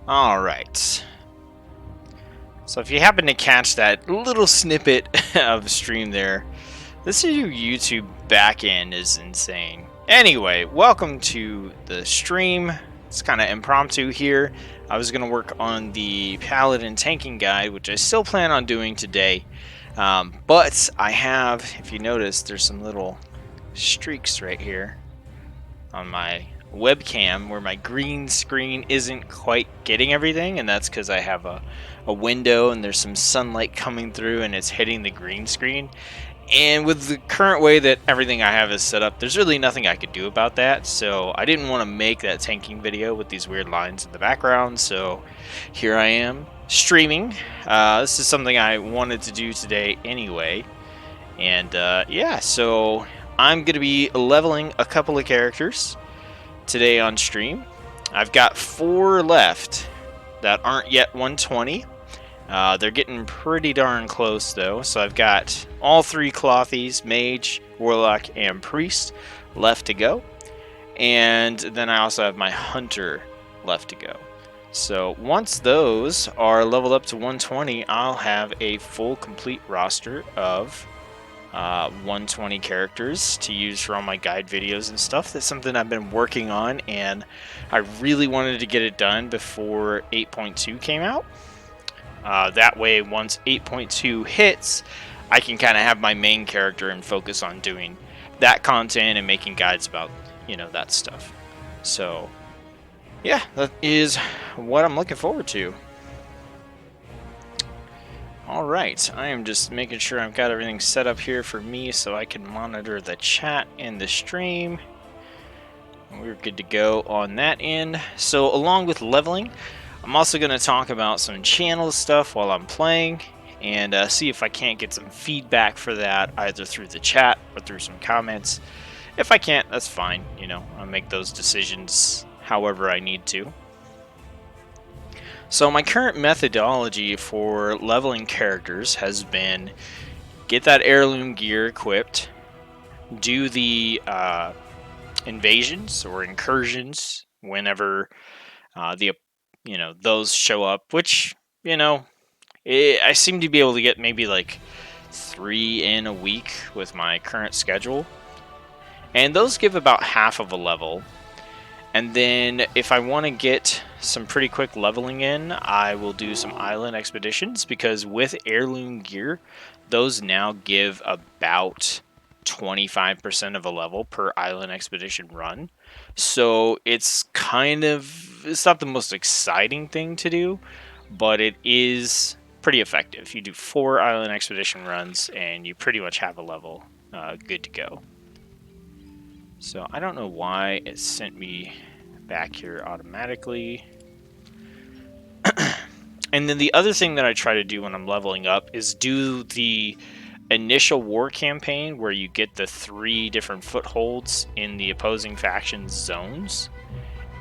Alright. So if you happen to catch that little snippet of stream there, this new YouTube backend is insane. Anyway, welcome to the stream. It's kind of impromptu here. I was going to work on the Paladin tanking guide, which I still plan on doing today. But I have, if you notice, there's some little streaks right here on my webcam where my green screen isn't quite getting everything, and that's because I have a window and there's some sunlight coming through and it's hitting the green screen. And with the current way that everything I have is set up, there's really nothing I could do about that. So I didn't want to make that tanking video with these weird lines in the background. So here I am streaming. This is something I wanted to do today anyway. And yeah, so I'm going to be leveling a couple of characters today on stream. I've got 4 left that aren't yet 120. They're getting pretty darn close though. So I've got all 3 Clothies, Mage, Warlock, and Priest left to go. And then I also have my Hunter left to go. So once those are leveled up to 120, I'll have a full complete roster of 120 characters to use for all my guide videos and stuff. That's something I've been working on, and I really wanted to get it done before 8.2 came out. That way, once 8.2 hits, I can kind of have my main character and focus on doing that content and making guides about, that stuff. So, yeah, that is what I'm looking forward to. Alright, I am just making sure I've got everything set up here for me so I can monitor the chat and the stream. We're good to go on that end. So along with leveling, I'm also going to talk about some channel stuff while I'm playing and see if I can't get some feedback for that either through the chat or through some comments. If I can't, that's fine. I'll make those decisions however I need to. So my current methodology for leveling characters has been get that heirloom gear equipped, do the invasions or incursions whenever those show up, which I seem to be able to get maybe like 3 in a week with my current schedule, and those give about half of a level. And then if I want to get some pretty quick leveling in, I will do some island expeditions, because with heirloom gear, those now give about 25% of a level per island expedition run. So it's not the most exciting thing to do, but it is pretty effective. You do 4 island expedition runs and you pretty much have a level good to go. So I don't know why it sent me back here automatically. And then the other thing that I try to do when I'm leveling up is do the initial war campaign where you get the 3 different footholds in the opposing faction's zones.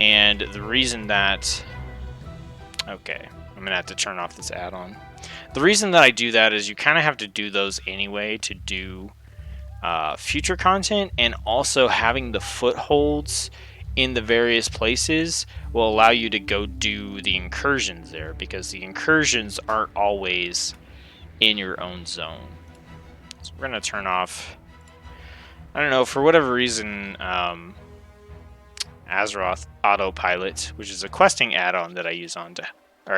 And the reason that... Okay, I'm going to have to turn off this add-on. The reason that I do that is you kind of have to do those anyway to do future content, and also having the footholds in the various places will allow you to go do the incursions there, because the incursions aren't always in your own zone. So we're going to turn off, I don't know, for whatever reason, Azeroth Autopilot, which is a questing add-on that I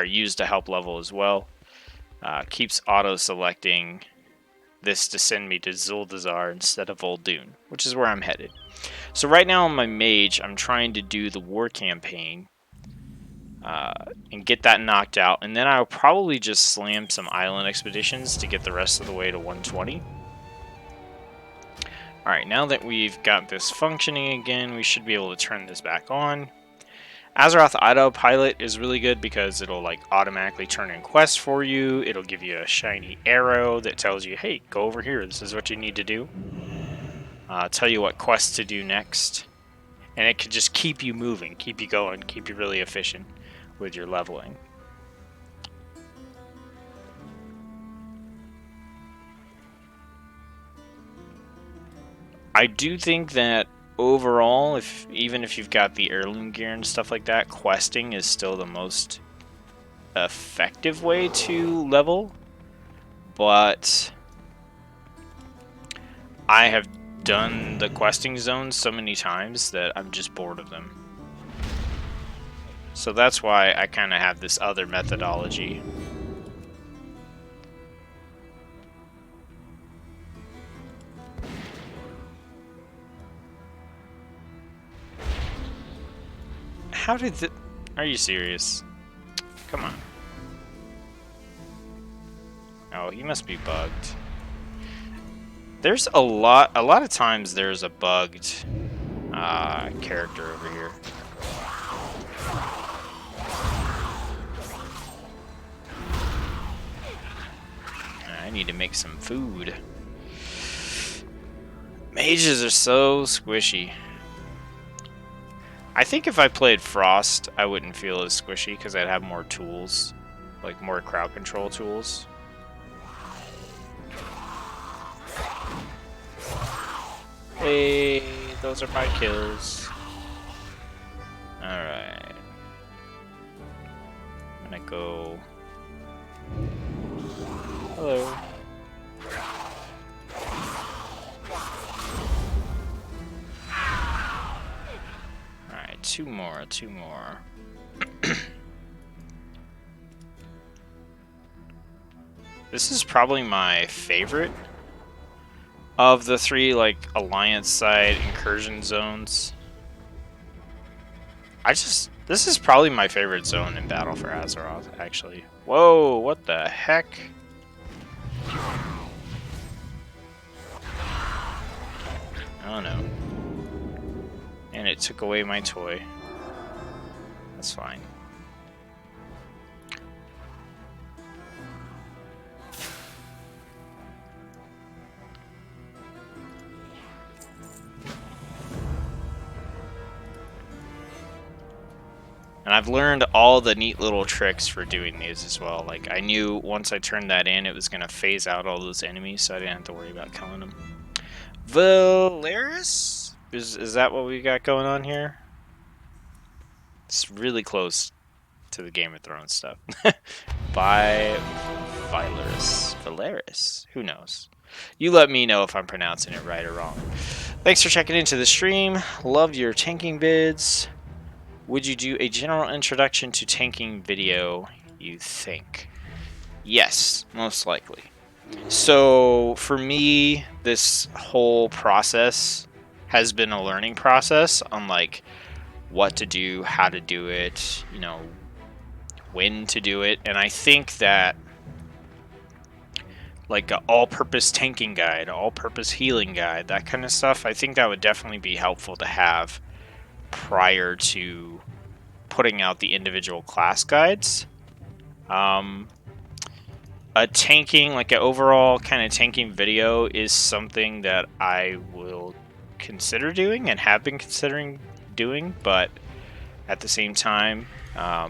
use to help level as well, keeps auto-selecting this to send me to Zuldazar instead of Vol'dun, which is where I'm headed. So right now on my mage, I'm trying to do the war campaign and get that knocked out, and then I'll probably just slam some island expeditions to get the rest of the way to 120. Alright, now that we've got this functioning again, we should be able to turn this back on. Azeroth Autopilot is really good because it'll automatically turn in quests for you. It'll give you a shiny arrow that tells you, hey, go over here, this is what you need to do. Tell you what quests to do next. And it can just keep you moving, keep you going, keep you really efficient with your leveling. I do think that overall, even if you've got the heirloom gear and stuff like that, questing is still the most effective way to level, but I have done the questing zones so many times that I'm just bored of them. So that's why I kind of have this other methodology. How did the... Are you serious? Come on. Oh, he must be bugged. There's a lot of times there's a bugged character over here. I need to make some food. Mages are so squishy. I think if I played Frost, I wouldn't feel as squishy because I'd have more tools, like more crowd control tools. Hey, those are my kills. Alright. I'm gonna go... Hello. Alright, two more. This is probably my favorite of the three, like, Alliance side incursion zones. This is probably my favorite zone in Battle for Azeroth, actually. Whoa, what the heck? Oh no. And it took away my toy. That's fine. And I've learned all the neat little tricks for doing these as well. Like, I knew once I turned that in, it was going to phase out all those enemies, so I didn't have to worry about killing them. Valeris? Is that what we got going on here? It's really close to the Game of Thrones stuff. By Valeris. Who knows? You let me know if I'm pronouncing it right or wrong. Thanks for checking into the stream. Love your tanking vids. Would you do a general introduction to tanking video, you think? Yes, most likely. So, for me, this whole process has been a learning process on, like, what to do, how to do it, you know, when to do it. And I think that, like, an all-purpose tanking guide, all-purpose healing guide, that kind of stuff, I think that would definitely be helpful to have prior to putting out the individual class guides. A tanking, like an overall kind of tanking video, is something that I will consider doing and have been considering doing, but at the same time, I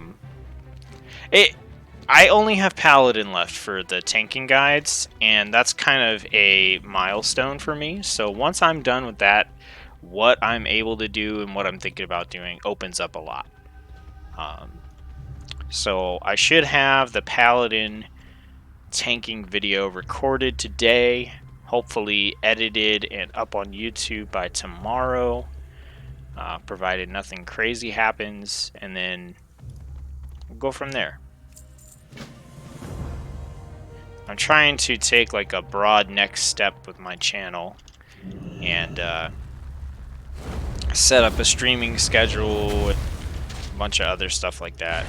only have Paladin left for the tanking guides, and that's kind of a milestone for me. So once I'm done with that, what I'm able to do and what I'm thinking about doing opens up a lot. So I should have the Paladin tanking video recorded today, hopefully edited and up on YouTube by tomorrow, provided nothing crazy happens, and then we'll go from there. I'm trying to take like a broad next step with my channel and set up a streaming schedule and a bunch of other stuff like that.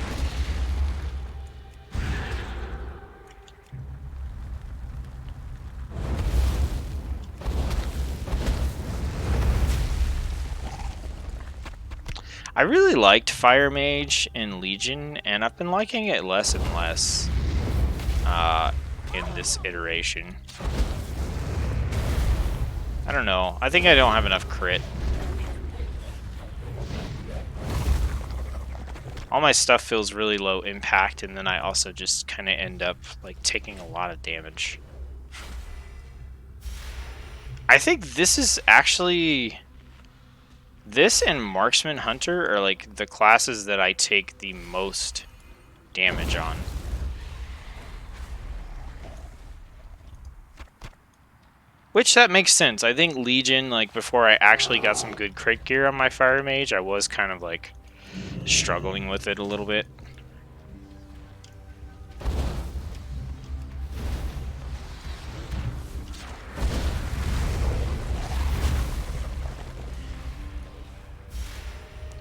I really liked Fire Mage in Legion, and I've been liking it less and less in this iteration. I don't know. I think I don't have enough crit. All my stuff feels really low impact, and then I also just kind of end up like taking a lot of damage. I think this is actually... This and Marksman Hunter are like the classes that I take the most damage on. Which, that makes sense. I think Legion, like, before I actually got some good crit gear on my Fire Mage, I was kind of, like, struggling with it a little bit.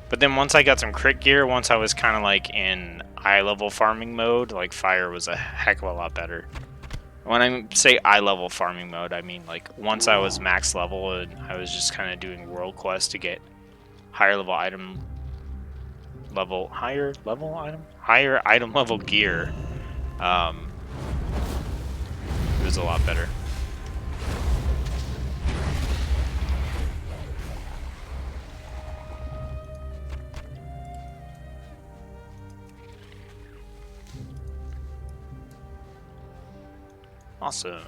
But then once I got some crit gear, once I was kind of, like, in eye-level farming mode, like, Fire was a heck of a lot better. When I say eye-level farming mode, I mean, like, once I was max level and I was just kind of doing world quests to get higher item level gear, it was a lot better. Awesome.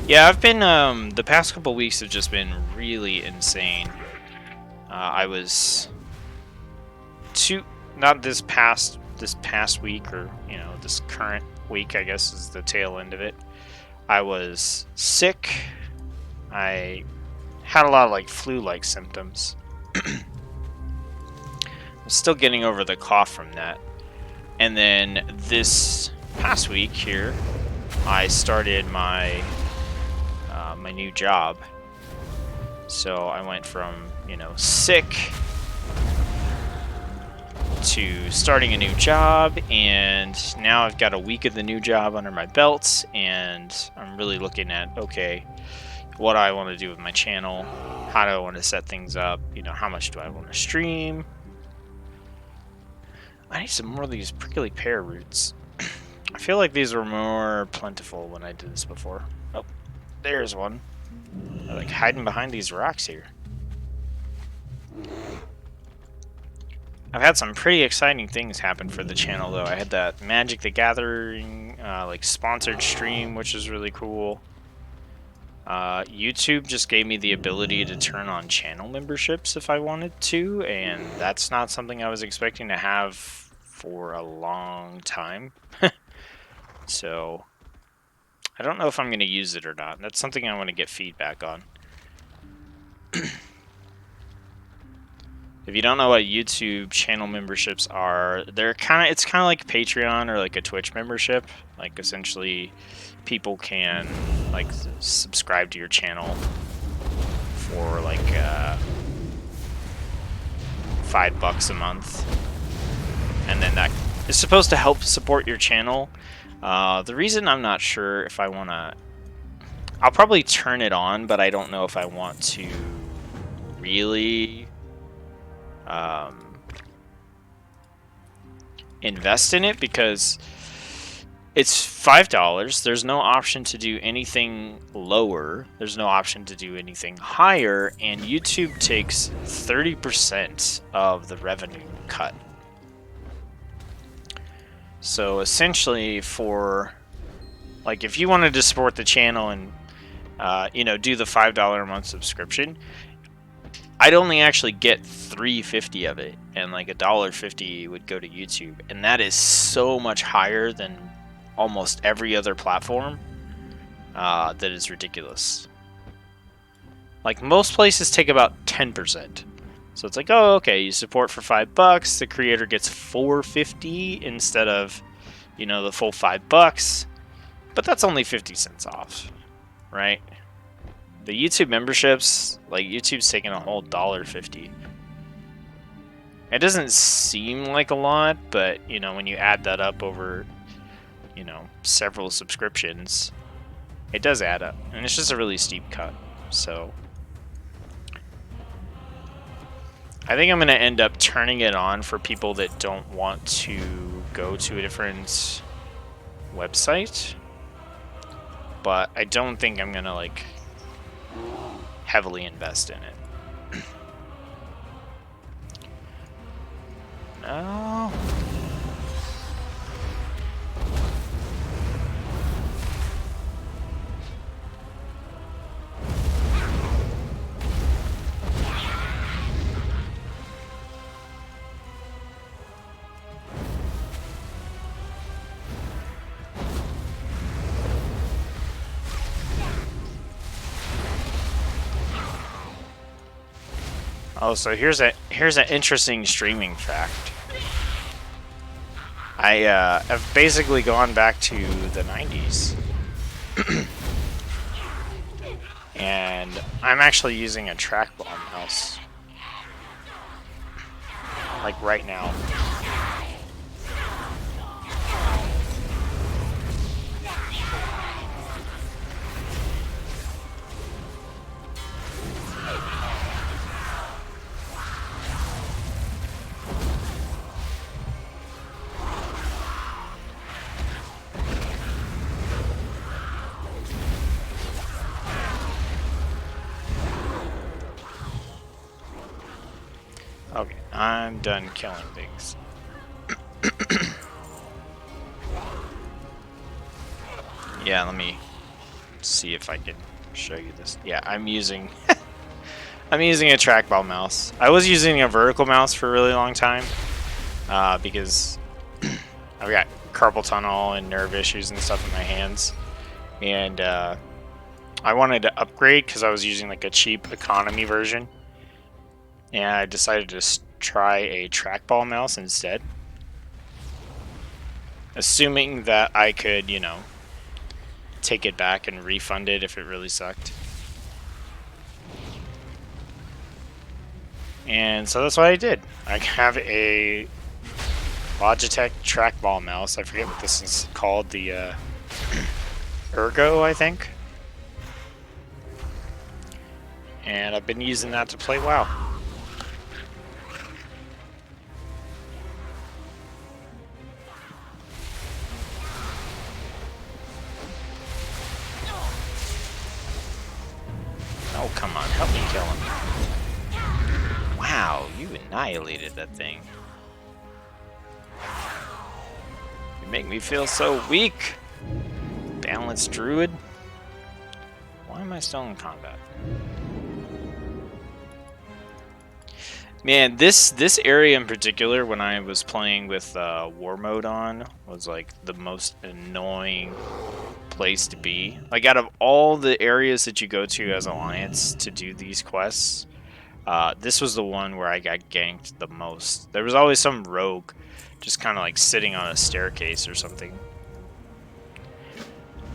Yeah, I've been, the past couple weeks have just been really insane. I was not this past week, or, you know, this current week, I guess, is the tail end of it. I was sick. I had a lot of, like, flu-like symptoms. I'm still getting over the cough from that. And then this past week here, I started my my new job. So I went from, you know, sick to starting a new job, and now I've got a week of the new job under my belt, and I'm really looking at, okay, what do I want to do with my channel? How do I want to set things up? You know, how much do I want to stream? I need some more of these prickly pear roots. I feel like these were more plentiful when I did this before. Oh, there's one. They're like hiding behind these rocks here. I've had some pretty exciting things happen for the channel, though. I had that Magic the Gathering, like, sponsored stream, which is really cool. YouTube just gave me the ability to turn on channel memberships if I wanted to, and that's not something I was expecting to have for a long time. So I don't know if I'm going to use it or not. That's something I want to get feedback on. If you don't know what YouTube channel memberships are, it's kind of like Patreon or like a Twitch membership. Like, essentially, people can, like, subscribe to your channel for like $5 a month, and then that is supposed to help support your channel. The reason I'm not sure if I want to, I'll probably turn it on, but I don't know if I want to really invest in it, because it's $5. There's no option to do anything lower. There's no option to do anything higher, and YouTube takes 30% of the revenue cut. So essentially, for, like, if you wanted to support the channel and you know, do the $5 a month subscription, I'd only actually get $3.50 of it, and like $1.50 would go to YouTube, and that is so much higher than almost every other platform that is ridiculous. Like, most places take about 10%. So it's like, oh, okay, you support for $5, the creator gets $4.50 instead of, you know, the full $5. But that's only 50 cents off, right? The YouTube memberships, like, YouTube's taking a whole $1.50. It doesn't seem like a lot, but, you know, when you add that up over, you know, several subscriptions, it does add up. And it's just a really steep cut. So I think I'm going to end up turning it on for people that don't want to go to a different website. But I don't think I'm going to, like, heavily invest in it. No. Oh, so here's an interesting streaming fact. I have basically gone back to the 90s. And I'm actually using a trackball mouse. Like right now. Okay, I'm done killing things. Yeah, let me see if I can show you this. Yeah, I'm using I'm using a trackball mouse. I was using a vertical mouse for a really long time because I've got carpal tunnel and nerve issues and stuff in my hands, and I wanted to upgrade because I was using like a cheap economy version, and I decided to try a trackball mouse instead, assuming that I could, you know, take it back and refund it if it really sucked. And so that's what I did. I have a Logitech trackball mouse. I forget what this is called. The Ergo, I think. And I've been using that to play WoW. Oh, come on. Help me kill him. Wow, you annihilated that thing. You make me feel so weak. Balanced druid. Why am I still in combat? Man, this area in particular, when I was playing with war mode on, was like the most annoying place to be. Like, out of all the areas that you go to as Alliance to do these quests, this was the one where I got ganked the most. There was always some rogue just kind of like sitting on a staircase or something.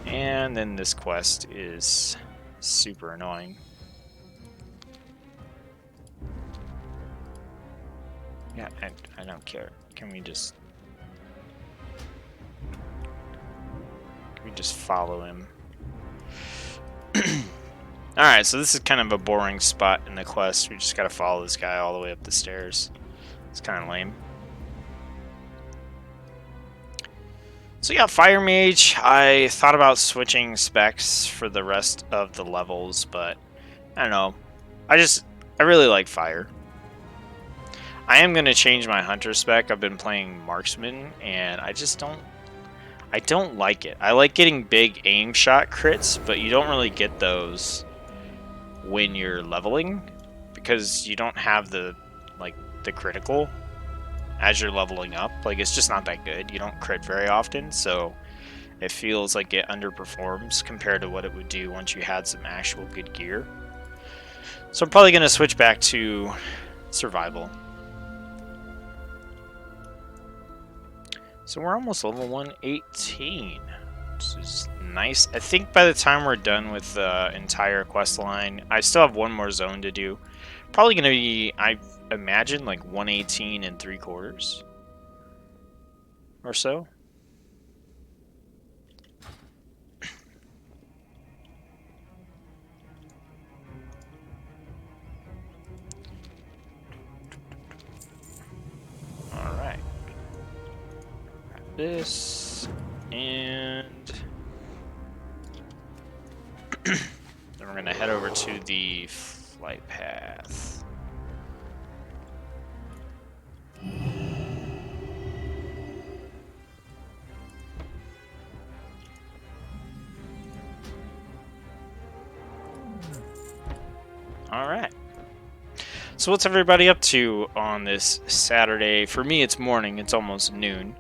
And then this quest is super annoying. Yeah, I don't care. Can we just follow him? Alright, so this is kind of a boring spot in the quest. We just gotta follow this guy all the way up the stairs. It's kind of lame. So yeah, Fire Mage. I thought about switching specs for the rest of the levels, but I don't know. I really like Fire. I am going to change my Hunter spec. I've been playing Marksman, and I don't like it. I like getting big aim shot crits, but you don't really get those when you're leveling because you don't have the critical as you're leveling up. Like, it's just not that good. You don't crit very often, so it feels like it underperforms compared to what it would do once you had some actual good gear. So I'm probably going to switch back to survival. So we're almost level 118, which is nice. I think by the time we're done with the entire quest line, I still have one more zone to do. Probably going to be, I imagine, like 118 3/4 or so. Alright. This, and then we're going to head over to the flight path. Alright. So what's everybody up to on this Saturday? For me, it's morning. It's almost noon.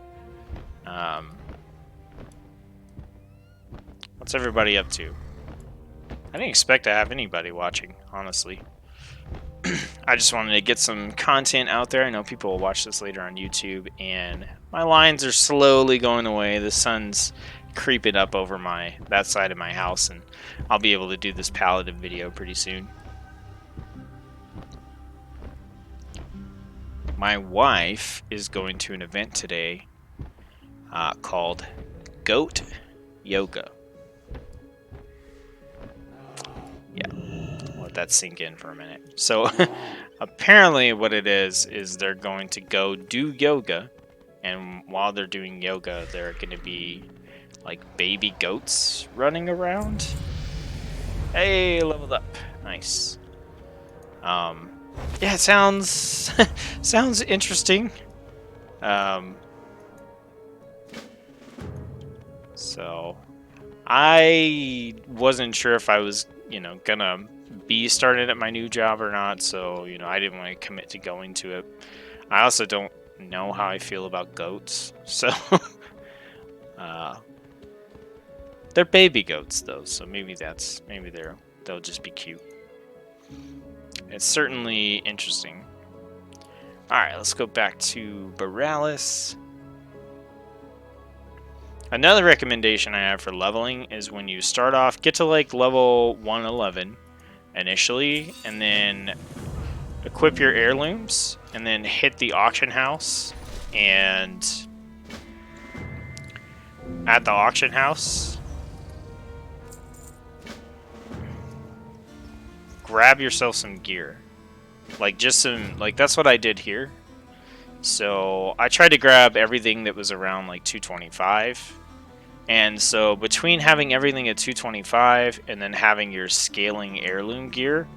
What's everybody up to? I didn't expect to have anybody watching, honestly. I just wanted to get some content out there. I know people will watch this later on YouTube, and my lines are slowly going away. The sun's creeping up over that side of my house, and I'll be able to do this paladin video pretty soon. My wife is going to an event today called Goat Yoga. Yeah, I'll let that sink in for a minute. So apparently what it is they're going to go do yoga, and while they're doing yoga, there are going to be like baby goats running around. Hey, leveled up. Nice. Yeah, it sounds sounds interesting. So I wasn't sure if I was, gonna be started at my new job or not, so, I didn't want to commit to going to it. I also don't know how I feel about goats, so they're baby goats though, so maybe they'll just be cute. It's certainly interesting. Alright, let's go back to Borealis. Another recommendation I have for leveling is when you start off, get to like level 111 initially, and then equip your heirlooms, and then hit the auction house, and at the auction house, grab yourself some gear. Like just some, like that's what I did here. So I tried to grab everything that was around like 225. And so between having everything at 225 and then having your scaling heirloom gear,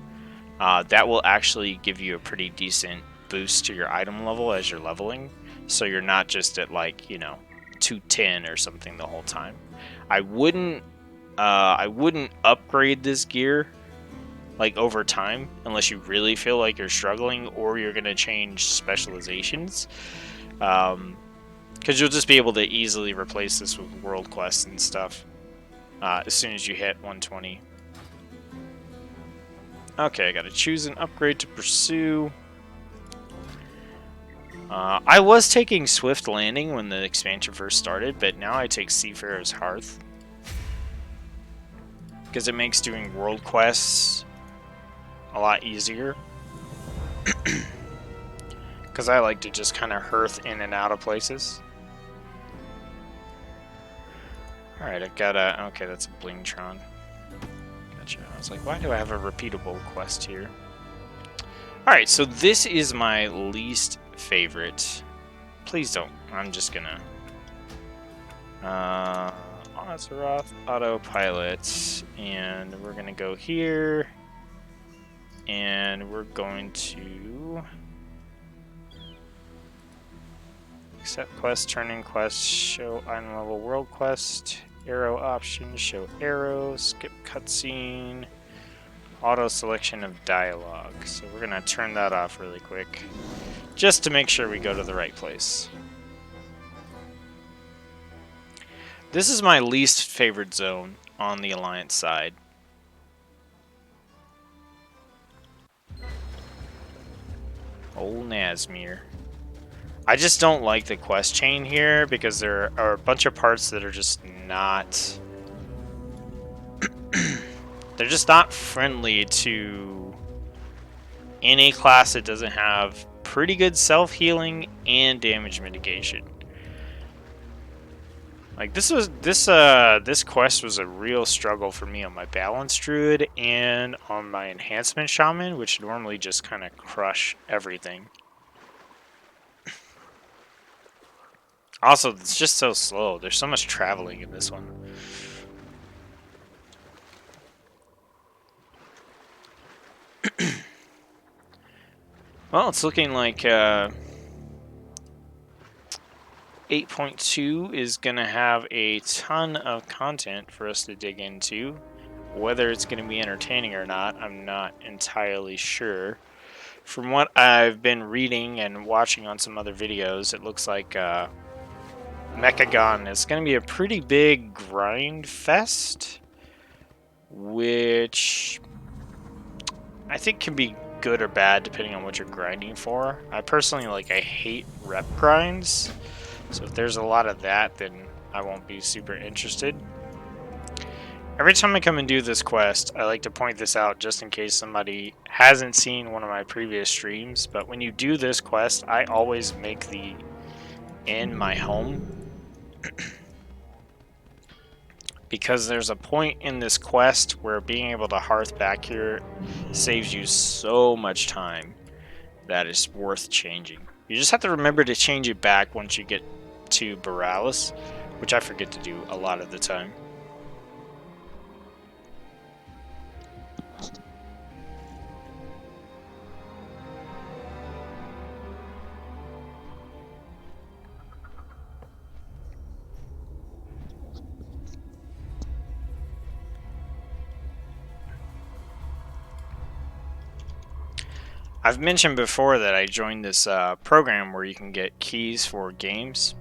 that will actually give you a pretty decent boost to your item level as you're leveling. So you're not just at like, 210 or something the whole time. I wouldn't upgrade this gear like over time unless you really feel like you're struggling or you're going to change specializations. Because you'll just be able to easily replace this with world quests and stuff as soon as you hit 120. Okay, I gotta choose an upgrade to pursue. I was taking Swift Landing when the expansion first started, but now I take Seafarer's Hearth. Because it makes doing world quests a lot easier. Because I like to just kind of hearth in and out of places. Alright, I got a... Okay, that's a Blingtron. Gotcha. I was like, why do I have a repeatable quest here? Alright, so this is my least favorite. Please don't. I'm just gonna... Azeroth Autopilot. And we're gonna go here. And we're going to... Accept quest, turn in quest, show item level world quest, arrow option, show arrow, skip cutscene, auto selection of dialogue. So we're going to turn that off really quick, just to make sure we go to the right place. This is my least favorite zone on the Alliance side. Old Nazmir. I just don't like the quest chain here because there are a bunch of parts that are just not... they're just not friendly to any class that doesn't have pretty good self-healing and damage mitigation. Like this quest was a real struggle for me on my Balance Druid and on my Enhancement Shaman, which normally just kind of crush everything. Also, it's just so slow. There's so much traveling in this one. Well, it's looking like 8.2 is going to have a ton of content for us to dig into. Whether it's going to be entertaining or not, I'm not entirely sure. From what I've been reading and watching on some other videos, it looks like... Mechagon is going to be a pretty big grind fest, which I think can be good or bad depending on what you're grinding for. I personally, like, I hate rep grinds, so if there's a lot of that, then I won't be super interested. Every time I come and do this quest, I like to point this out just in case somebody hasn't seen one of my previous streams, but when you do this quest, I always make the inn my home. Because there's a point in this quest where being able to hearth back here saves you so much time that it's worth changing. You just have to remember to change it back once you get to Borealis, which I forget to do a lot of the time. I've mentioned before that I joined this program where you can get keys for games.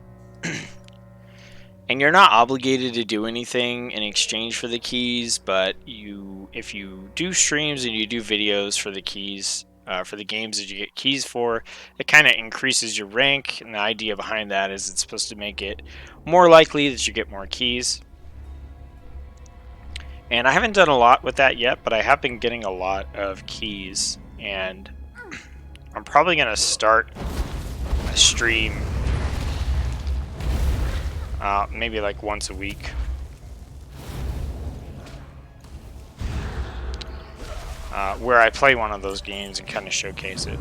And you're not obligated to do anything in exchange for the keys, but if you do streams and you do videos for the keys, for the games that you get keys for, it kind of increases your rank, and the idea behind that is it's supposed to make it more likely that you get more keys. And I haven't done a lot with that yet, but I have been getting a lot of keys, and I'm probably going to start a stream maybe like once a week. Where I play one of those games and kind of showcase it.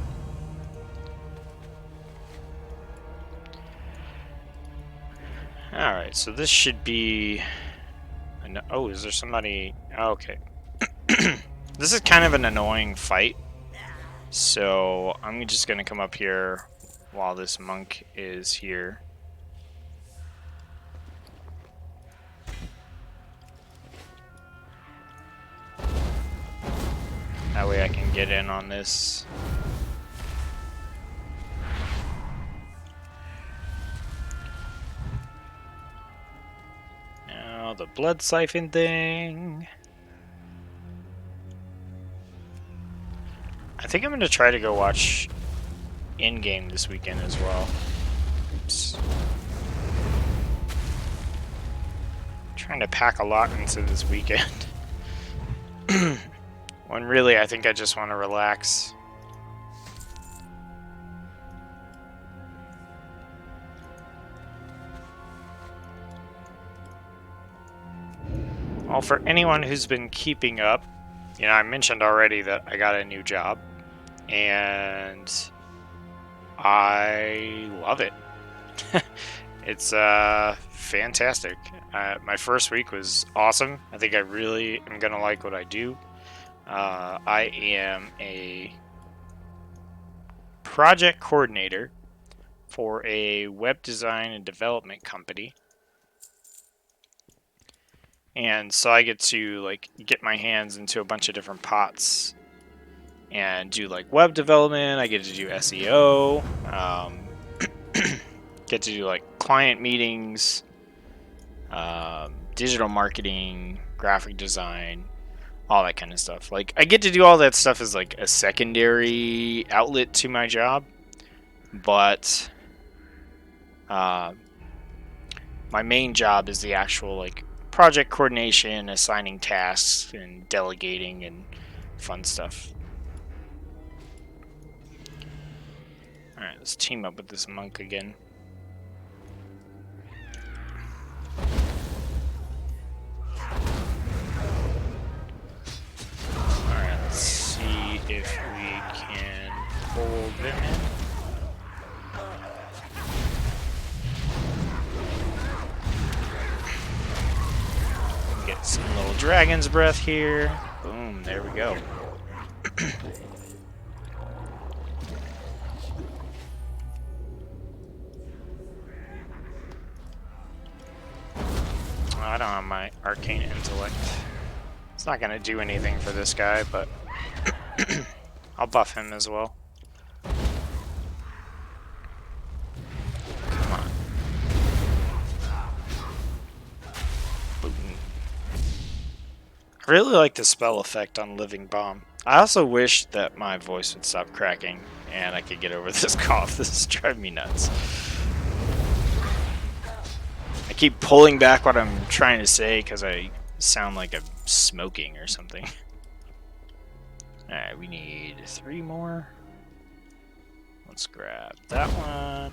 Alright, so this should be... Oh, is there somebody... Oh, okay. This is kind of an annoying fight. So I'm just going to come up here while this monk is here. That way I can get in on this. Now the blood siphon thing. I think I'm going to try to go watch in-game this weekend as well. Oops. Trying to pack a lot into this weekend. When really I think I just want to relax. Well, for anyone who's been keeping up, you know, I mentioned already that I got a new job, and I love it. It's fantastic. My first week was awesome. I think I really am going to like what I do. I am a project coordinator for a web design and development company. And so I get to like get my hands into a bunch of different pots and do like web development. I get to do SEO, get to do like client meetings, digital marketing, graphic design, all that kind of stuff. Like I get to do all that stuff as like a secondary outlet to my job, but my main job is the actual like project coordination, assigning tasks, and delegating and fun stuff. Alright, let's team up with this monk again. Alright, let's see if we can pull them in. Get some little dragon's breath here. Boom, there we go. I don't have my arcane intellect. It's not going to do anything for this guy, but I'll buff him as well. Come on. Boom. I really like the spell effect on Living Bomb. I also wish that my voice would stop cracking and I could get over this cough. This is driving me nuts. I keep pulling back what I'm trying to say because I sound like I'm smoking or something. Alright, we need 3 more. Let's grab that one.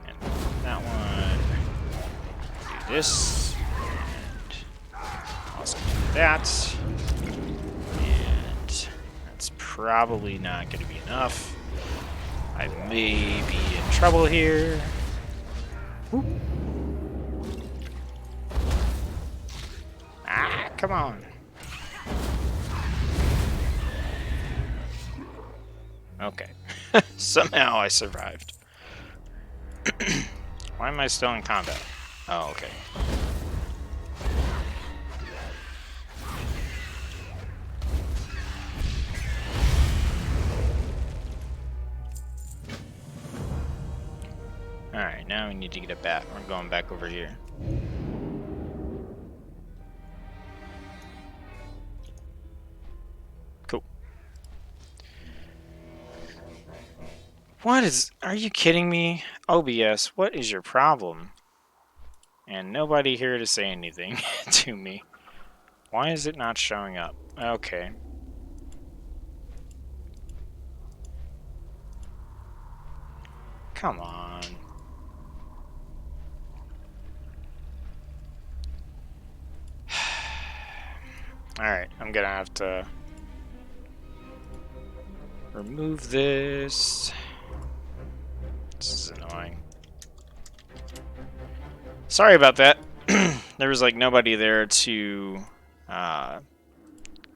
And that one. Do this. And also do that. And that's probably not going to be enough. I may be in trouble here. Whoop. Ah, come on. Okay. Somehow I survived. Why am I still in combat? Oh, okay. Alright, now we need to get a bat. We're going back over here. Cool. What is... Are you kidding me? OBS, what is your problem? And nobody here to say anything to me. Why is it not showing up? Okay. Come on. Alright, I'm gonna have to remove this. This is annoying. Sorry about that. There was like nobody there to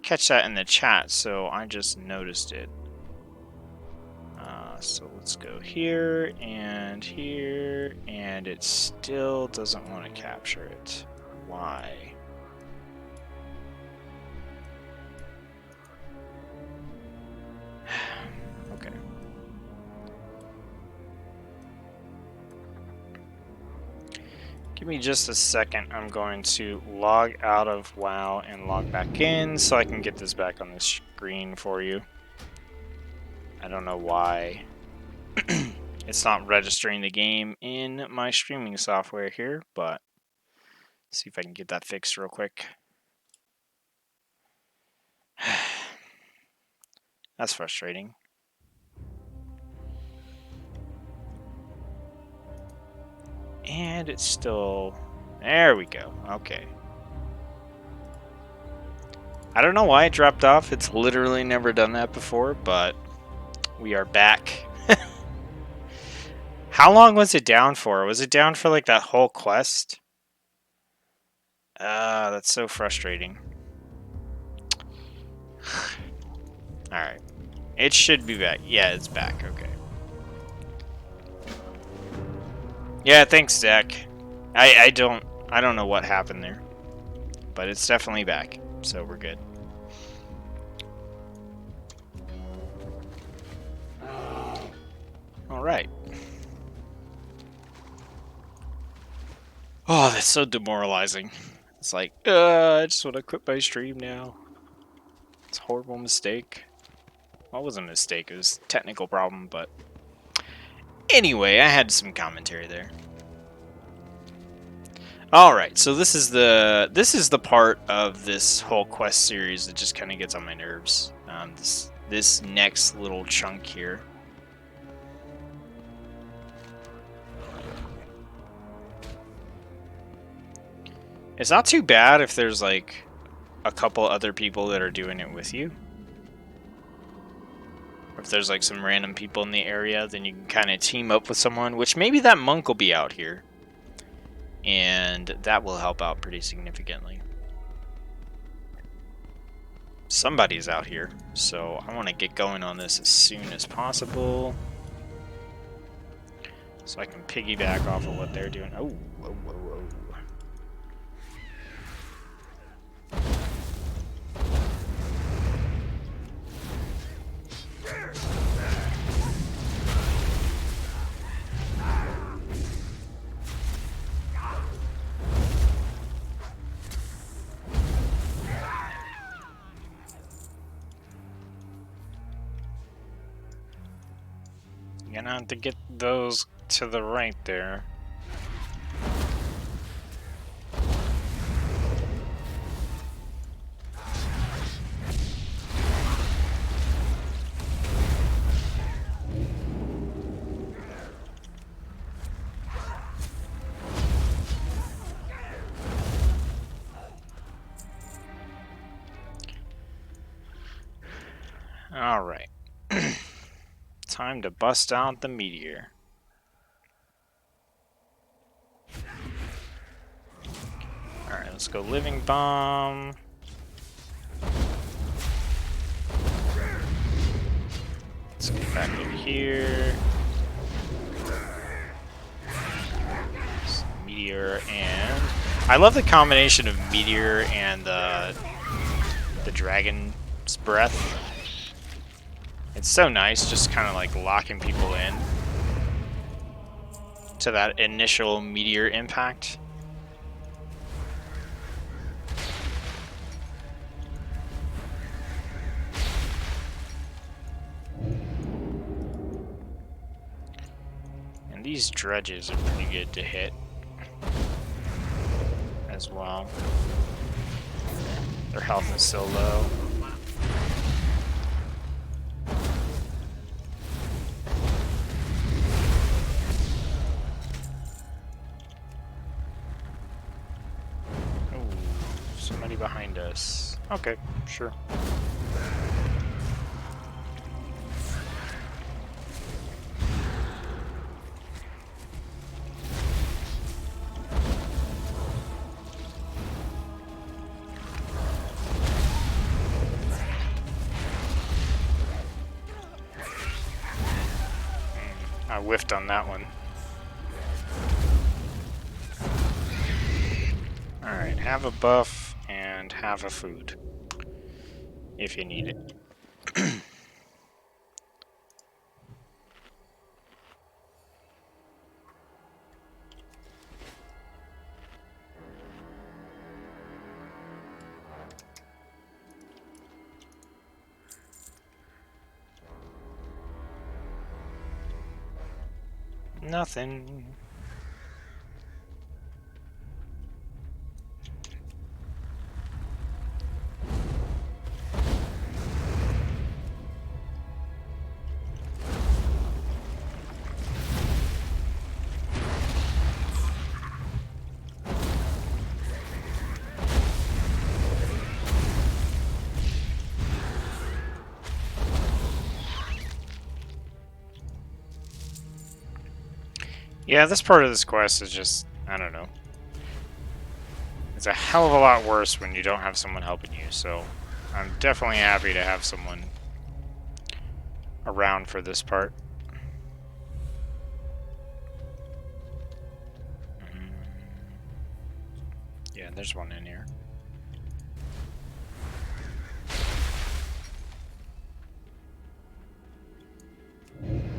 catch that in the chat, so I just noticed it. So let's go here, and it still doesn't want to capture it. Why? Okay. Give me just a second. I'm going to log out of WoW and log back in so I can get this back on the screen for you. I don't know why it's not registering the game in my streaming software here, but let's see if I can get that fixed real quick. That's frustrating. And it's still... There we go. Okay. I don't know why it dropped off. It's literally never done that before, but we are back. How long was it down for? Was it down for like that whole quest? That's so frustrating. Alright. It should be back. Yeah, it's back. Okay. Yeah, thanks, Zach. I don't know what happened there. But it's definitely back. So we're good. Alright. Oh, that's so demoralizing. It's like, I just want to quit my stream now. It's a horrible mistake. Well, it wasn't a mistake, it was a technical problem, but... Anyway, I had some commentary there. Alright, so this is the part of this whole quest series that just kind of gets on my nerves. This next little chunk here. It's not too bad if there's like a couple other people that are doing it with you. Or if there's like some random people in the area, then you can kind of team up with someone, which maybe that monk will be out here. And that will help out pretty significantly. Somebody's out here, so I want to get going on this as soon as possible. So I can piggyback off of what they're doing. Oh, whoa, whoa, whoa. gonna have to get those to the right there. Alright. Time to bust out the meteor. Alright, let's go living bomb. Let's get back over here. Some meteor and... I love the combination of meteor and the dragon's breath. It's so nice, just kind of like locking people in to that initial meteor impact. And these dredges are pretty good to hit as well. Their health is so low. Somebody behind us. Okay, sure. I whiffed on that one. Alright, have a buff and have a food. If you need it. Nothing. Yeah, this part of this quest is just, I don't know. It's a hell of a lot worse when you don't have someone helping you, so I'm definitely happy to have someone around for this part. Yeah, there's one in here.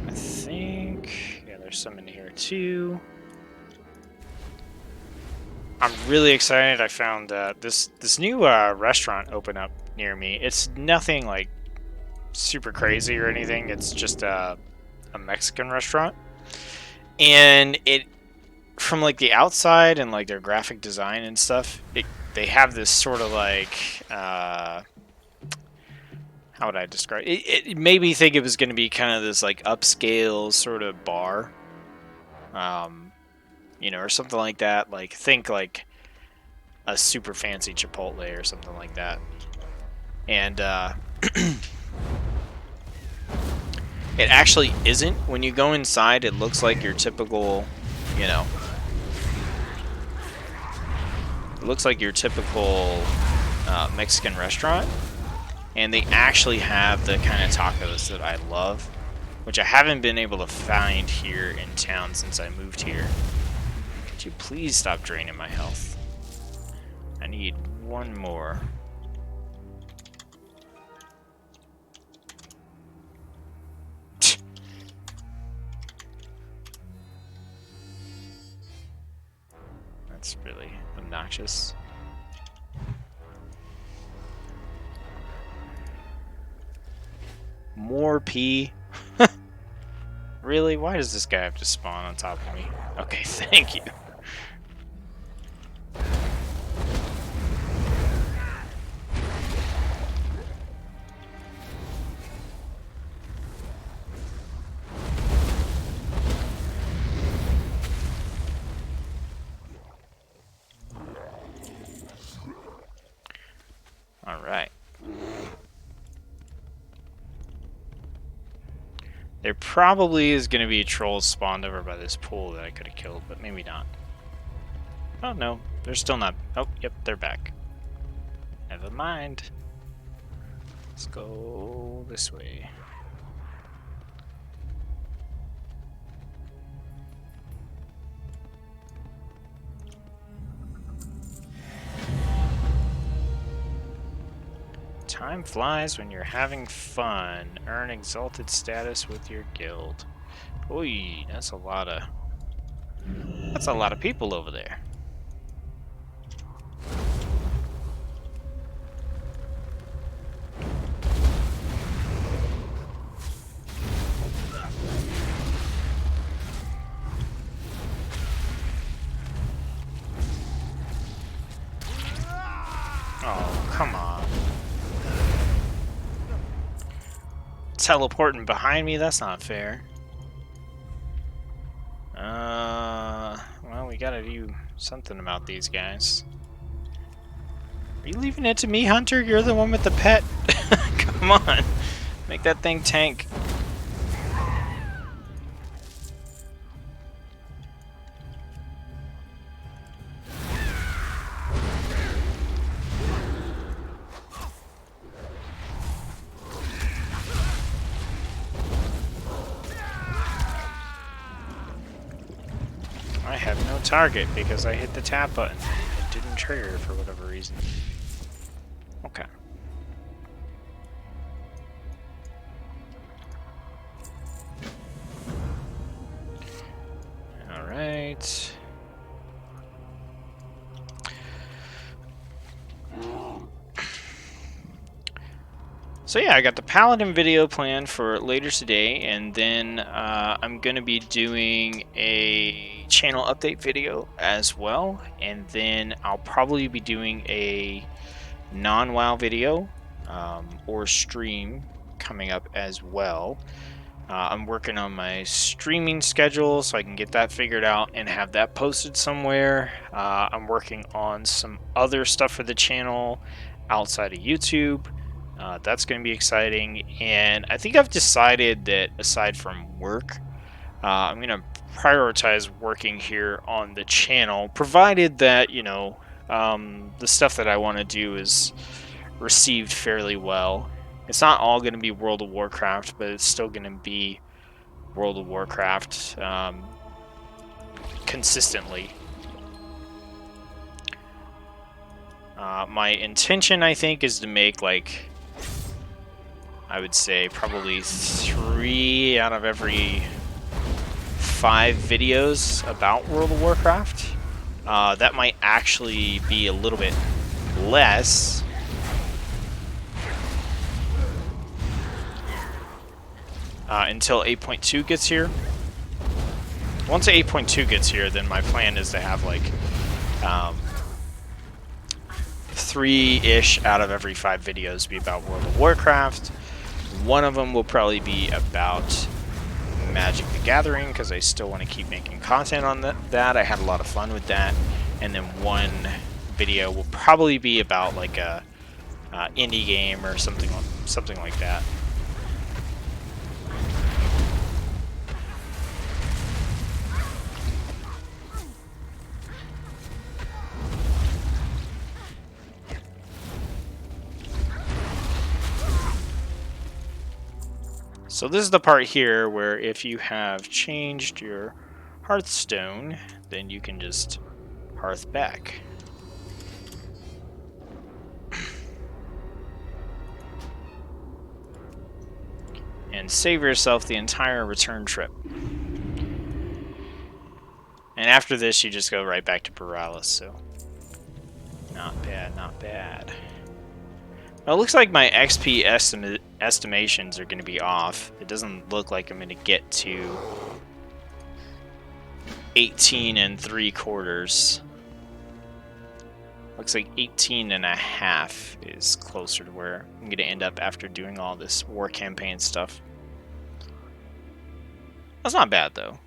I think... yeah, there's some in here too. I'm really excited. I found this new restaurant open up near me. It's nothing like super crazy or anything. It's just a Mexican restaurant, and it from like the outside and like their graphic design and stuff. They have this sort of like how would I describe it? It made me think it was going to be kind of this like upscale sort of bar, you know, or something like that. Like think like a super fancy Chipotle or something like that. And it actually isn't. When you go inside, it looks like your typical, you know, it looks like your typical Mexican restaurant. And they actually have the kind of tacos that I love, which I haven't been able to find here in town since I moved here. Could you please stop draining my health? I need one more. That's really obnoxious. More pee? Really? Why does this guy have to spawn on top of me? Okay, thank you. Alright. There probably is going to be trolls spawned over by this pool that I could have killed, but maybe not. Oh no, they're still not. Oh, yep, they're back. Never mind. Let's go this way. Time flies when you're having fun. Earn exalted status with your guild. Oy, that's a lot of people over there. Oh, come on. Teleporting behind me? That's not fair. Well, we gotta do something about these guys. Are you leaving it to me, Hunter? You're the one with the pet. Come on. Make that thing tank. I have no target because I hit the tap button. It didn't trigger for whatever reason. Okay. Alright. So yeah, I got the Paladin video planned for later today, and then I'm going to be doing a channel update video as well, and then I'll probably be doing a non-WoW video or stream coming up as well. I'm working on my streaming schedule so I can get that figured out and have that posted somewhere. I'm working on some other stuff for the channel outside of YouTube. That's going to be exciting, and I think I've decided that aside from work, I'm going to prioritize working here on the channel, provided that, you know, the stuff that I want to do is received fairly well. It's not all going to be World of Warcraft, but it's still going to be World of Warcraft consistently. My intention, I think, is to make, like, I would say probably 3 out of every 5 videos about World of Warcraft. That might actually be a little bit less. Until 8.2 gets here. Once 8.2 gets here, then my plan is to have like 3-ish out of every 5 videos be about World of Warcraft. One of them will probably be about Magic the Gathering, because I still want to keep making content on that. I had a lot of fun with that. And then one video will probably be about like a indie game or something like that. So this is the part here where if you have changed your Hearthstone, then you can just hearth back. And save yourself the entire return trip. And after this, you just go right back to Paralis, so not bad, not bad. Well, it looks like my XP estimations are going to be off. It doesn't look like I'm going to get to 18 3/4. Looks like 18 and a half is closer to where I'm going to end up after doing all this war campaign stuff. That's not bad, though.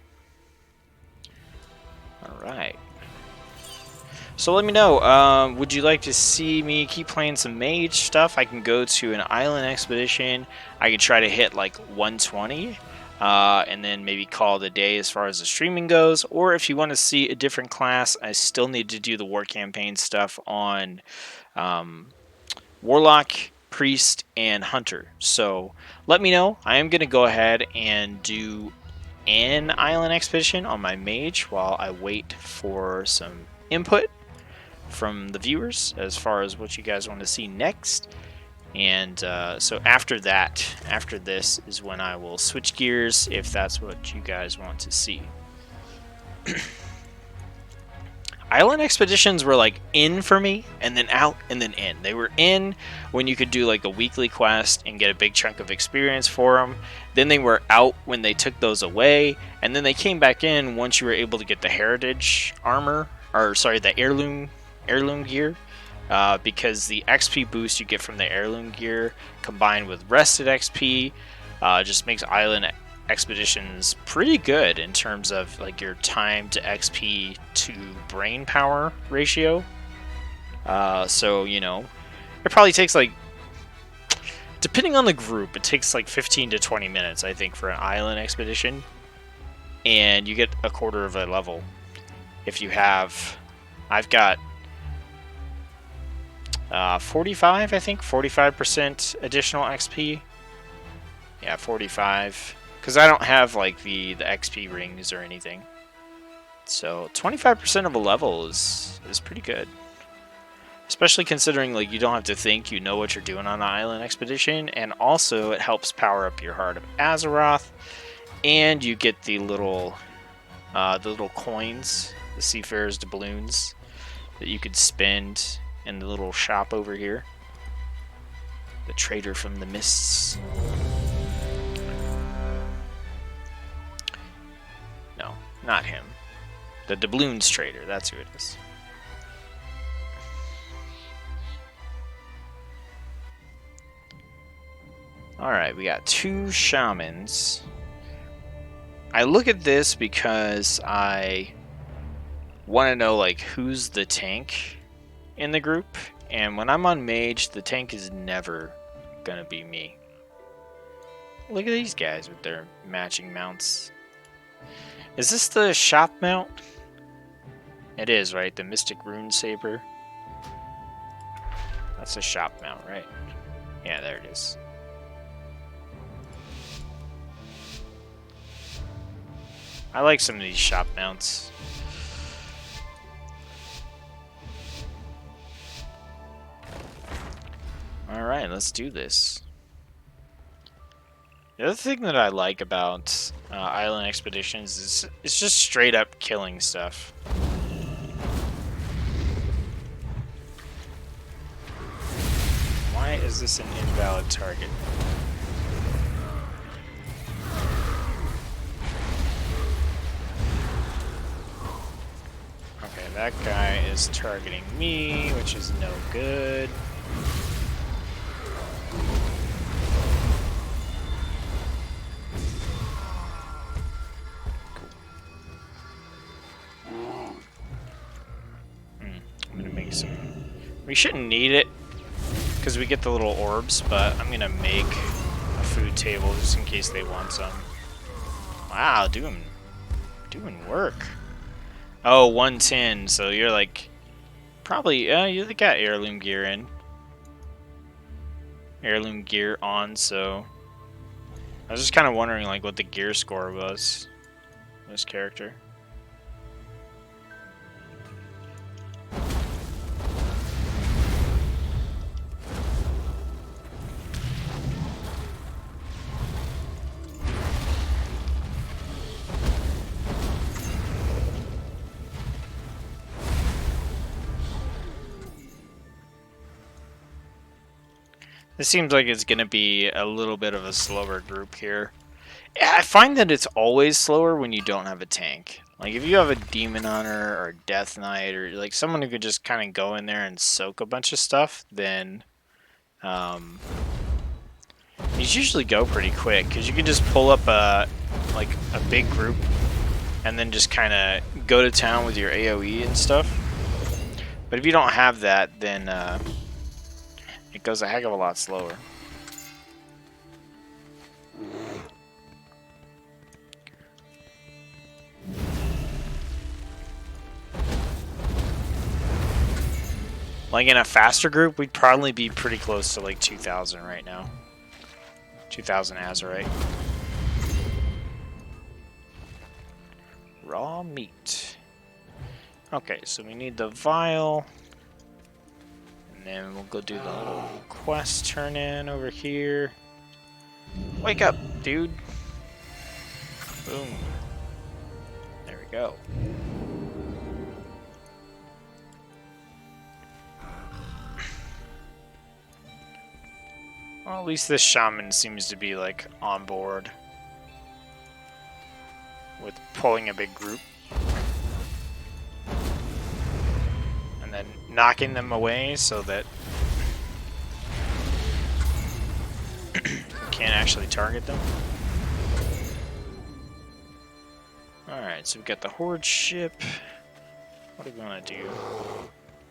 Alright. So let me know, would you like to see me keep playing some mage stuff? I can go to an island expedition. I can try to hit like 120, and then maybe call it a day as far as the streaming goes. Or if you want to see a different class, I still need to do the war campaign stuff on Warlock, Priest, and Hunter. So let me know. I am going to go ahead and do an island expedition on my mage while I wait for some input from the viewers as far as what you guys want to see next. And so after that, after this is when I will switch gears if that's what you guys want to see. Island expeditions were like in for me, and then out, and then in. They were in when you could do like a weekly quest and get a big chunk of experience for them. Then they were out when they took those away, and then they came back in once you were able to get the heritage armor, or sorry, the heirloom gear, because the XP boost you get from the heirloom gear combined with rested XP just makes island expeditions pretty good in terms of like your time to XP to brain power ratio. So you know, it probably takes like, depending on the group, it takes like 15 to 20 minutes, I think, for an island expedition, and you get a quarter of a level if you have. I've got 45, I think, 45% additional XP. Yeah, 45. Because I don't have like the XP rings or anything. So 25% of a level is pretty good. Especially considering like you don't have to think, you know what you're doing on the island expedition, and also it helps power up your Heart of Azeroth, and you get the little coins, the Seafarer's doubloons, that you could spend in the little shop over here. The Trader from the Mists. No, not him. The doubloons trader, that's who it is. Alright, we got 2 shamans. I look at this because I want to know like who's the tank in the group, and when I'm on mage, the tank is never gonna be me. Look at these guys with their matching mounts. Is this the shop mount? It is, right? The Mystic Rune Saber. That's a shop mount, right? Yeah, there it is. I like some of these shop mounts. Alright, let's do this. The other thing that I like about island expeditions is it's just straight up killing stuff. Why is this an invalid target? Okay, that guy is targeting me, which is no good. I'm gonna make some. We shouldn't need it because we get the little orbs, but I'm gonna make a food table just in case they want some. Wow, doing work. Oh, 110. So you're like probably you got heirloom gear in. Heirloom gear on, so I was just kind of wondering like what the gear score was this character. It seems like it's going to be a little bit of a slower group here. Yeah, I find that it's always slower when you don't have a tank. Like, if you have a Demon Hunter or Death Knight or, like, someone who could just kind of go in there and soak a bunch of stuff, then these usually go pretty quick. Because you can just pull up, like, a big group and then just kind of go to town with your AoE and stuff. But if you don't have that, then it goes a heck of a lot slower. Like in a faster group, we'd probably be pretty close to like 2,000 right now. 2,000 Azerite. Raw meat. Okay, so we need the vial. And then we'll go do the little quest turn in over here. Wake up, dude. Boom. There we go. Well, at least this shaman seems to be, like, on board with pulling a big group. And then knocking them away so that we can't actually target them. Alright, so we've got the Horde ship. What do we want to do?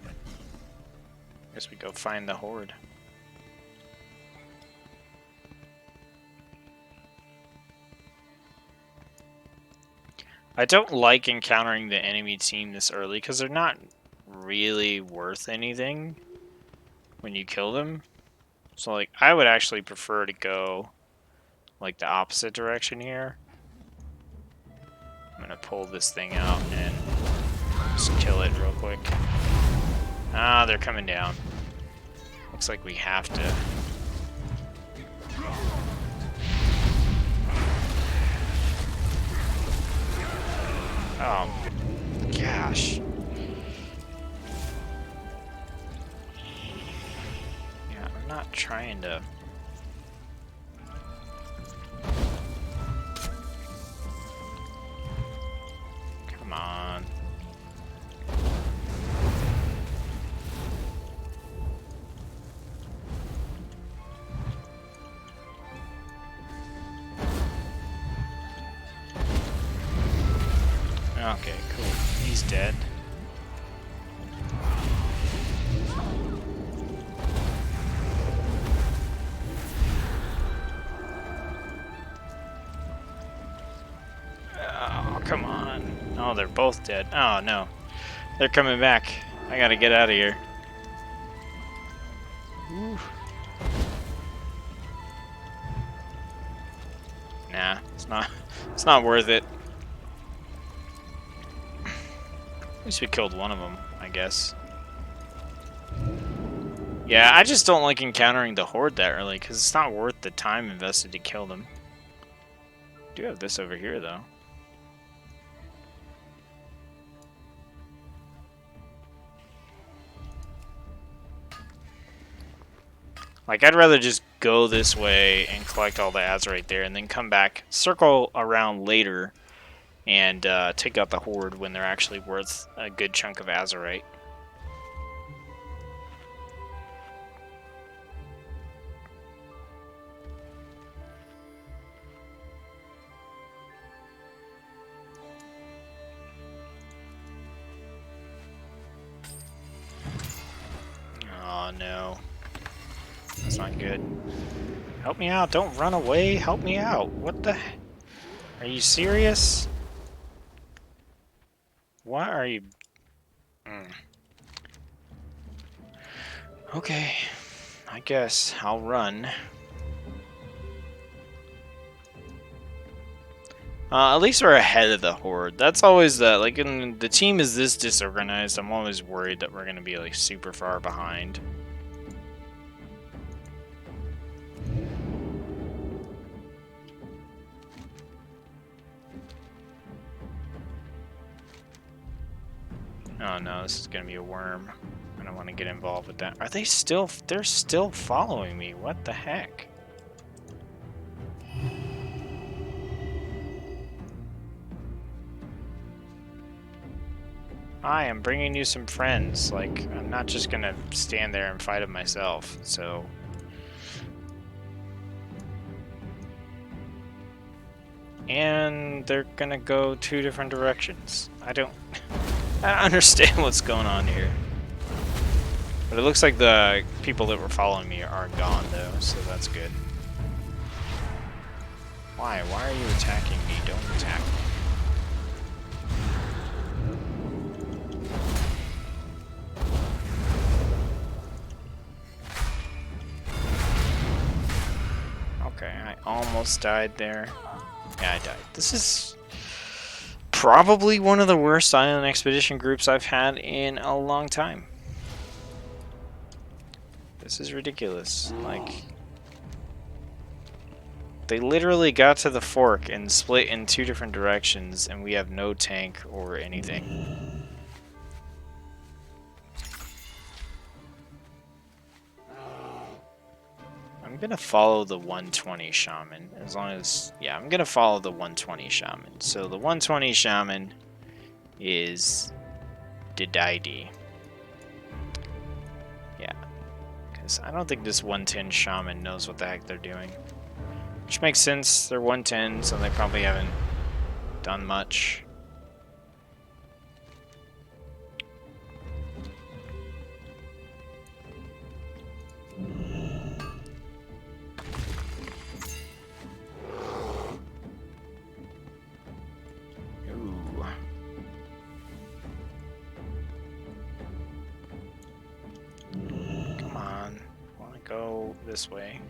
I guess we go find the Horde. I don't like encountering the enemy team this early because they're not really worth anything when you kill them. So, like, I would actually prefer to go, like, the opposite direction here. I'm gonna pull this thing out and just kill it real quick. Ah, they're coming down. Looks like we have to. Oh, gosh. Yeah, I'm not trying to... Come on. Okay, cool. He's dead. Oh, come on. Oh, they're both dead. Oh, no. They're coming back. I gotta get out of here. Ooh. Nah, it's not worth it. At least we killed one of them, I guess. Yeah, I just don't like encountering the Horde that early, because it's not worth the time invested to kill them. I do have this over here, though. Like, I'd rather just go this way and collect all the Azerite there, and then come back, circle around later, and take out the Horde when they're actually worth a good chunk of Azerite. Oh no. That's not good. Help me out, don't run away, help me out. What the... Are you serious? Why are you... Okay, I guess I'll run. At least we're ahead of the Horde. That's always the... Like, when the team is this disorganized, I'm always worried that we're gonna be, like, super far behind. Oh no, this is gonna be a worm. I don't want to get involved with that. Are they still... They're still following me. What the heck? Hi, I'm bringing you some friends. Like, I'm not just gonna stand there and fight them myself, so... And they're gonna go 2 different directions. I don't understand what's going on here. But it looks like the people that were following me are gone, though, so that's good. Why? Why are you attacking me? Don't attack me. Okay, I almost died there. Yeah, I died. This is probably one of the worst island expedition groups I've had in a long time. This is ridiculous. Like, they literally got to the fork and split in 2 different directions, and we have no tank or anything. I'm gonna follow the 120 shaman, as long as... Yeah, I'm gonna follow the 120 shaman. So the 120 shaman is Didaidi. Yeah, because I don't think this 110 shaman knows what the heck they're doing. Which makes sense, they're 110, so they probably haven't done much. Go this way.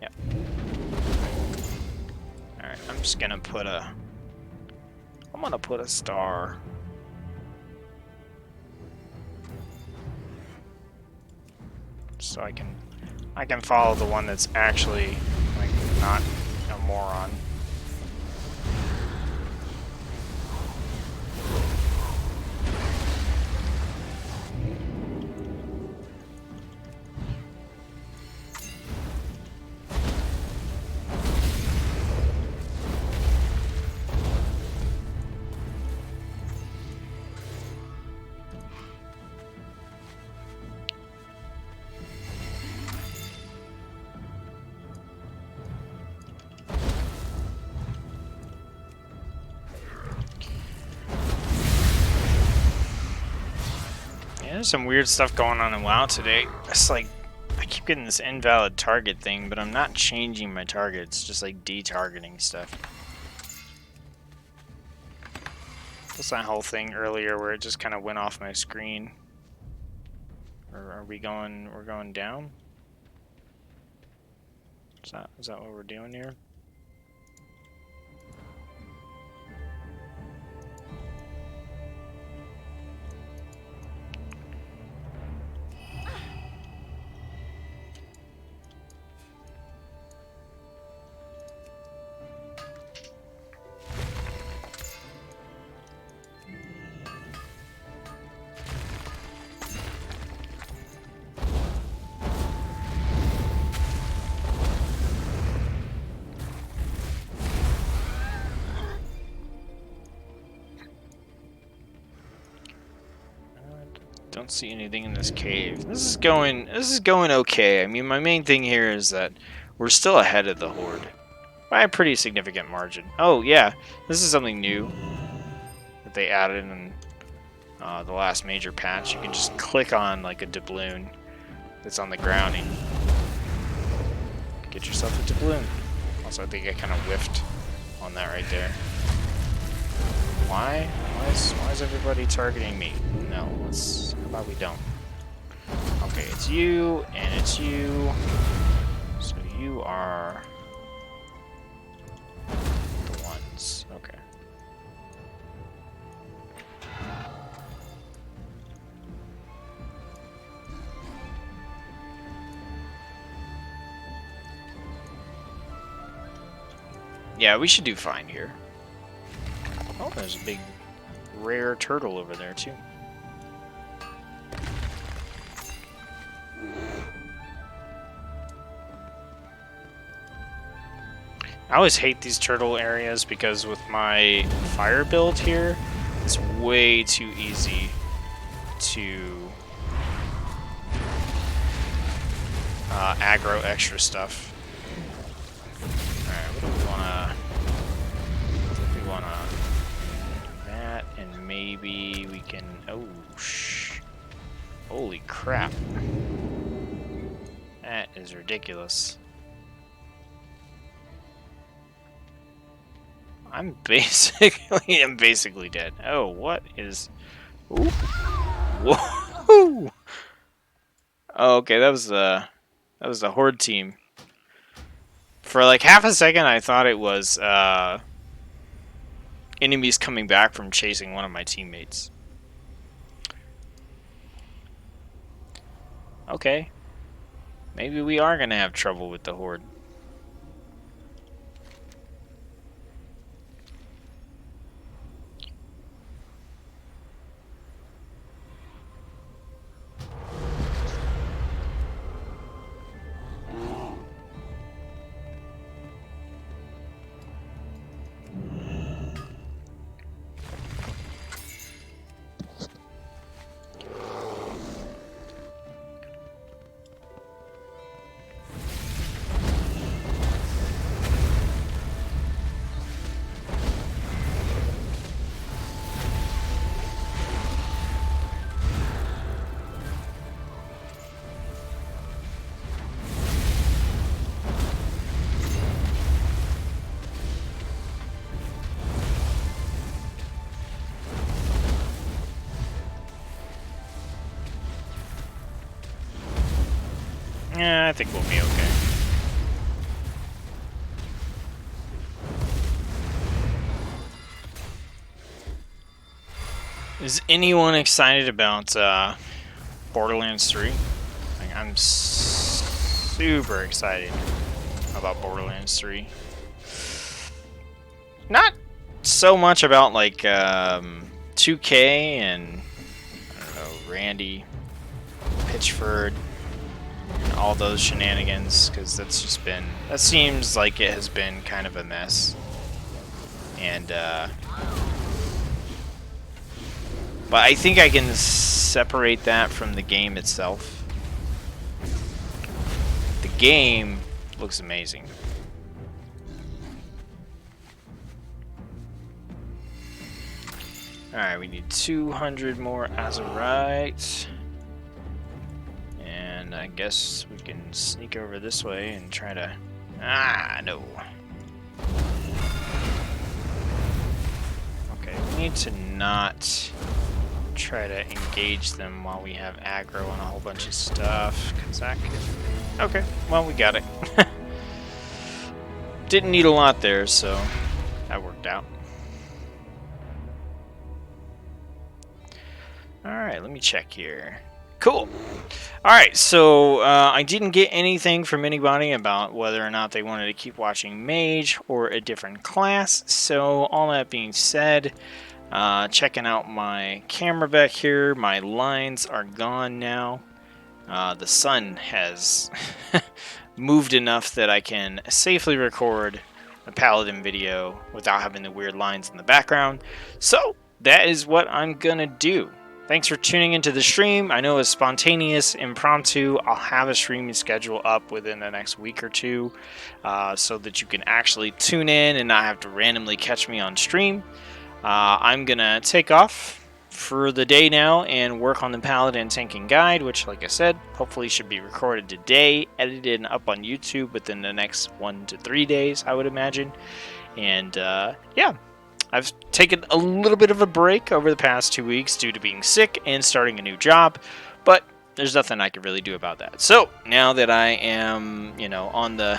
Yep. Alright, I'm just gonna put a... I'm gonna put a star. So I can follow the one that's actually, like, not a moron. There's some weird stuff going on in WoW today. It's like, I keep getting this invalid target thing, but I'm not changing my targets, just like de-targeting stuff. What's that whole thing earlier where it just kind of went off my screen? Or are we going, we're going down? Is that what we're doing here? Don't see anything in this cave. This is going okay. I mean, my main thing here is that we're still ahead of the horde by a pretty significant margin. Oh yeah, this is something new that they added in the last major patch. You can just click on like a doubloon that's on the ground and get yourself a doubloon. Also, I think I kind of whiffed on that right there. Why? Why is everybody targeting me? No, let's... How about we don't? Okay, it's you, and it's you. So you are... the ones. Okay. Yeah, we should do fine here. Oh, there's a big rare turtle over there, too. I always hate these turtle areas because with my fire build here, it's way too easy to aggro extra stuff. Alright, what do we wanna... I think we wanna do that, and maybe we can... Oh, holy crap. That is ridiculous. I'm basically dead. Oh, what is... Ooh. Whoa! Oh, okay, that was the horde team. For like half a second, I thought it was enemies coming back from chasing one of my teammates. Okay, maybe we are gonna have trouble with the horde. Yeah, I think we'll be okay. Is anyone excited about Borderlands 3? Like, I'm super excited about Borderlands 3. Not so much about like 2K and I don't know, Randy Pitchford and all those shenanigans, because that seems like it has been kind of a mess. And but I think I can separate that from the game itself. The game looks amazing. Alright, we need 200 more azurite. And I guess we can sneak over this way and try to... Ah, no. Okay, we need to not try to engage them while we have aggro on a whole bunch of stuff, because that could... Okay, well, we got it. Didn't need a lot there, so that worked out. Alright, let me check here. Cool. Alright, so I didn't get anything from anybody about whether or not they wanted to keep watching Mage or a different class, so all that being said, checking out my camera back here, my lines are gone now. The sun has moved enough that I can safely record a Paladin video without having the weird lines in the background. So that is what I'm gonna do. Thanks for tuning into the stream. I know it's spontaneous, impromptu. I'll have a streaming schedule up within the next week or two so that you can actually tune in and not have to randomly catch me on stream. I'm gonna take off for the day now and work on the Paladin Tanking Guide, which, like I said, hopefully should be recorded today, edited and up on YouTube within the next 1 to 3 days, I would imagine. And yeah, I've taken a little bit of a break over the past 2 weeks due to being sick and starting a new job, but there's nothing I can really do about that. So now that I am, on the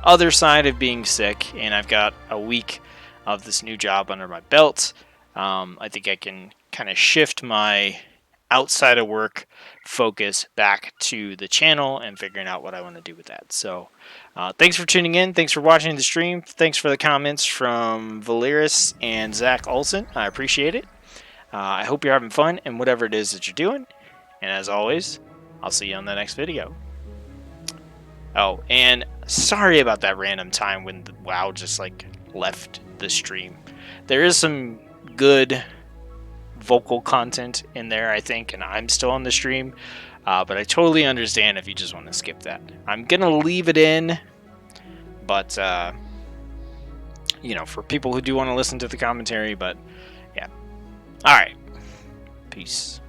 other side of being sick and I've got a week of this new job under my belt, I think I can kind of shift my outside of work focus back to the channel and figuring out what I want to do with that. So thanks for tuning in. Thanks for watching the stream. Thanks for the comments from Valeris and Zach Olson. I appreciate it. I hope you're having fun in whatever it is that you're doing. And as always, I'll see you on the next video. Oh, and sorry about that random time when the WoW just like left the stream. There is some good vocal content in there, I think, and I'm still on the stream. But I totally understand if you just want to skip that. I'm gonna leave it in, but you know, for people who do want to listen to the commentary. But yeah, all right, peace.